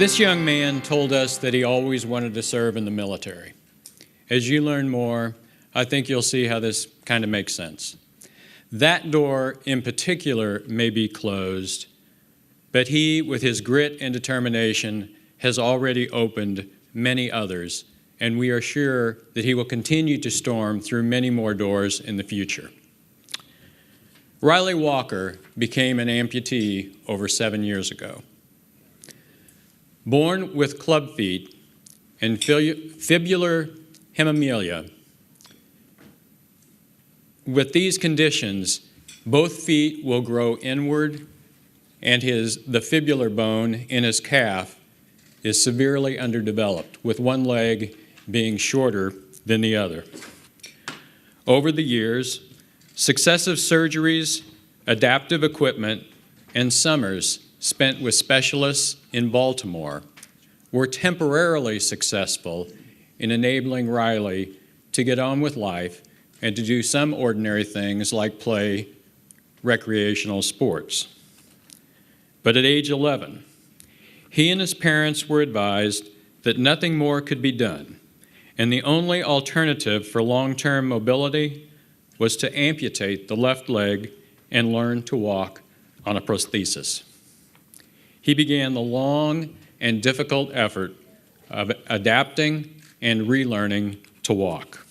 This young man told us that he always wanted to serve in the military. As you learn more, I think you'll see how this kind of makes sense. That door in particular may be closed, but he, with his grit and determination, has already opened many others, and we are sure that he will continue to storm through many more doors in the future. Riley Walker became an amputee over 7 years ago. Born with club feet and fibular hemimelia, with these conditions, both feet will grow inward, and the fibular bone in his calf is severely underdeveloped, with one leg being shorter than the other. Over the years, successive surgeries, adaptive equipment, and summers spent with specialists in Baltimore were temporarily successful in enabling Riley to get on with life and to do some ordinary things like play recreational sports. But at age 11, he and his parents were advised that nothing more could be done, and the only alternative for long-term mobility was to amputate the left leg and learn to walk on a prosthesis. He began the long and difficult effort of adapting and relearning to walk.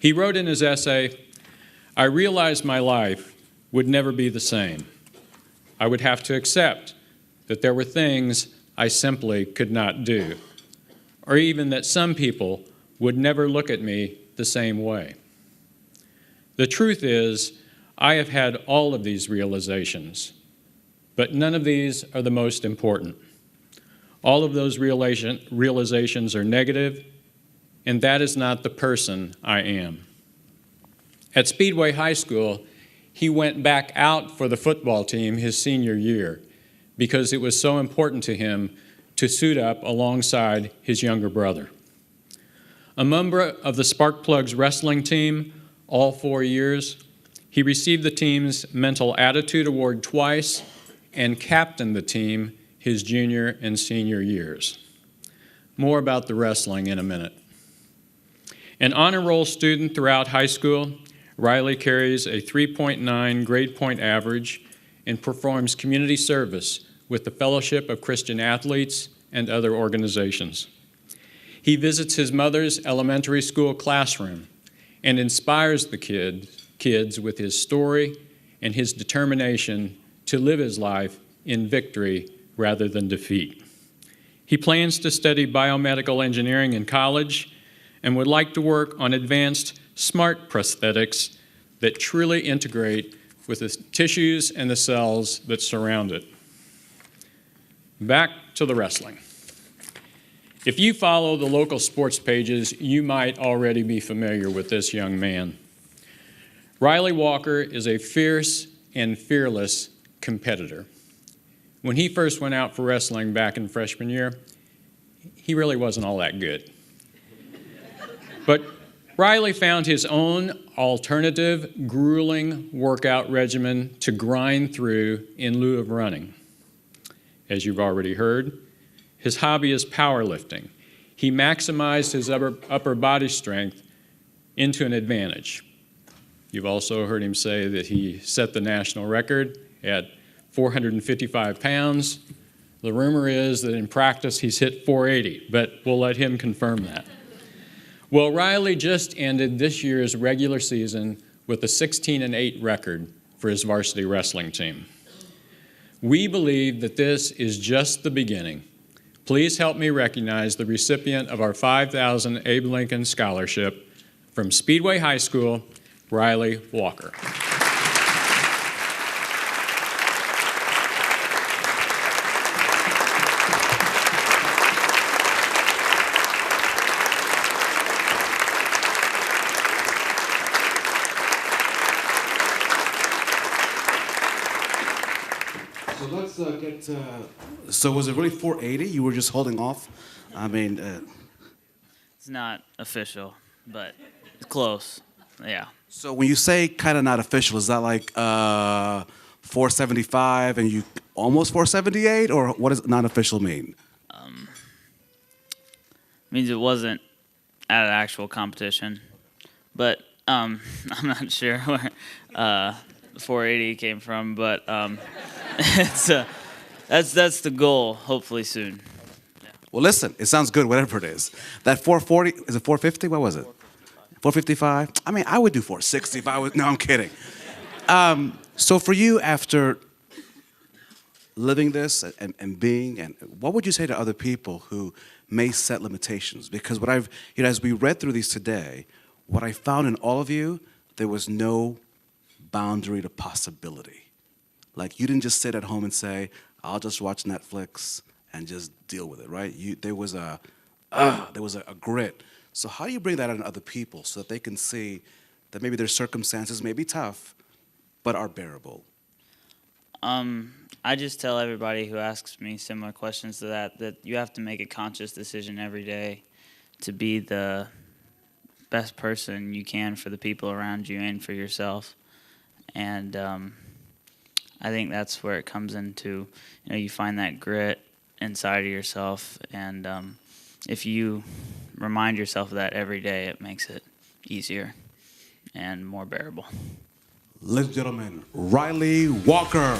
He wrote in his essay, "I realized my life would never be the same. I would have to accept that there were things I simply could not do, or even that some people would never look at me the same way. The truth is, I have had all of these realizations, but none of these are the most important. All of those realizations are negative, and that is not the person I am." At Speedway High School, he went back out for the football team his senior year because it was so important to him to suit up alongside his younger brother. A member of the Sparkplugs wrestling team all 4 years, he received the team's Mental Attitude Award twice and captained the team his junior and senior years. More about the wrestling in a minute. An honor roll student throughout high school, Riley carries a 3.9 grade point average and performs community service with the Fellowship of Christian Athletes and other organizations. He visits his mother's elementary school classroom and inspires the kids with his story and his determination to live his life in victory rather than defeat. He plans to study biomedical engineering in college and would like to work on advanced smart prosthetics that truly integrate with the tissues and the cells that surround it. Back to the wrestling. If you follow the local sports pages, you might already be familiar with this young man. Riley Walker is a fierce and fearless competitor. When he first went out for wrestling back in freshman year, he really wasn't all that good. But Riley found his own alternative, grueling workout regimen to grind through in lieu of running. As you've already heard, his hobby is powerlifting. He maximized his upper body strength into an advantage. You've also heard him say that he set the national record at 455 pounds. The rumor is that in practice he's hit 480, but we'll let him confirm that. Well, Riley just ended this year's regular season with a 16-8 record for his varsity wrestling team. We believe that this is just the beginning. Please help me recognize the recipient of our $5,000 Abe Lincoln Scholarship from Speedway High School, Riley Walker. So let's get, so was it really 480? You were just holding off? I mean... It's not official, but it's close, yeah. So when you say kind of not official, is that like 475 and you almost 478, or what does non-official mean? Means it wasn't at an actual competition, but I'm not sure where 480 came from, but it's that's the goal. Hopefully soon. Well, listen, it sounds good, whatever it is. That 440, is it 450? What was it? 455? I mean, I would do 460 if I was, no, I'm kidding. So for you, after living this and being, and what would you say to other people who may set limitations? Because what I've, as we read through these today, what I found in all of you, there was no boundary to possibility. Like, you didn't just sit at home and say, I'll just watch Netflix and just deal with it, right? There was a grit. So how do you bring that out in other people so that they can see that maybe their circumstances may be tough, but are bearable? I just tell everybody who asks me similar questions to that you have to make a conscious decision every day to be the best person you can for the people around you and for yourself. And I think that's where it comes into, you find that grit inside of yourself, and if you remind yourself of that every day, it makes it easier and more bearable. Ladies and gentlemen, Riley Walker.